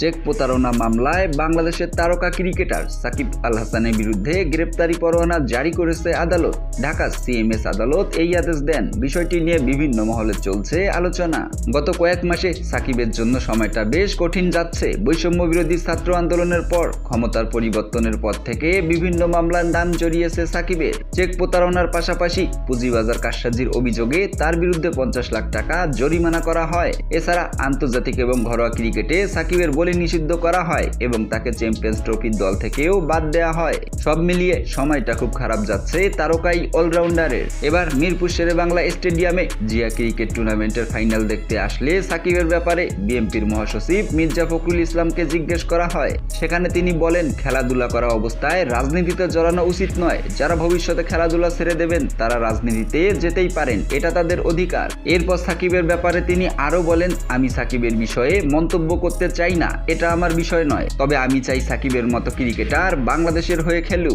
Check প্রতারণা মামলায় বাংলাদেশের তারকা ক্রিকেটার সাকিব আল হাসানের বিরুদ্ধে গ্রেপ্তারি পরোয়ানা জারি করেছে আদালত। ঢাকা সিএমএস আদালত এই আদেশ দেন। বিষয়টি নিয়ে বিভিন্ন মহলে চলছে আলোচনা। গত কয়েক মাসে সাকিবের জন্য সময়টা বেশ কঠিন যাচ্ছে। বৈষম্য বিরোধী ছাত্র আন্দোলনের পর ক্ষমতার পরিবর্তনের পর থেকে বিভিন্ন মামলার নাম জড়িয়েছে সাকিবের। চেক প্রতারণার পাশাপাশি পুঁজিবাজার কারসাজির অভিযোগে তার বিরুদ্ধে 50 লাখ টাকা জরিমানা করা হয়। এছাড়া আন্তর্জাতিক এবং ঘরোয়া ক্রিকেটে সাকিবের বলি নিষিদ্ধ করা হয় এবং তাকে চ্যাম্পিয়ন্স ট্রফির দল থেকেও বাদ দেওয়া হয়। সব মিলিয়ে সময়টা খুব খারাপ যাচ্ছে তারকাই অলরাউন্ডারের। এবার মিরপুর শেরে বাংলা স্টেডিয়ামে জিয়া ক্রিকেট টুর্নামেন্টের ফাইনাল দেখতে আসলে সাকিবের ব্যাপারে বিএনপির মহাসচিব মির্জা ফখরুল ইসলামকে জিজ্ঞেস করা হয়। সেখানে তিনি বলেন, খেলাধুলা করা অবস্থায় রাজনীতিতে জড়ানো উচিত নয়। যারা ভবিষ্যতে খেলাধুলা ছেড়ে দেবেন তারা রাজনীতিতে যেতেই পারেন, এটা তাদের অধিকার। এরপর সাকিবের ব্যাপারে তিনি আরো বলেন, আমি সাকিবের বিষয়ে মন্তব্য করতে চাই না, এটা আমার বিষয় নয়। তবে আমি চাই সাকিবের মতো ক্রিকেটার বাংলাদেশের হয়ে খেলুক।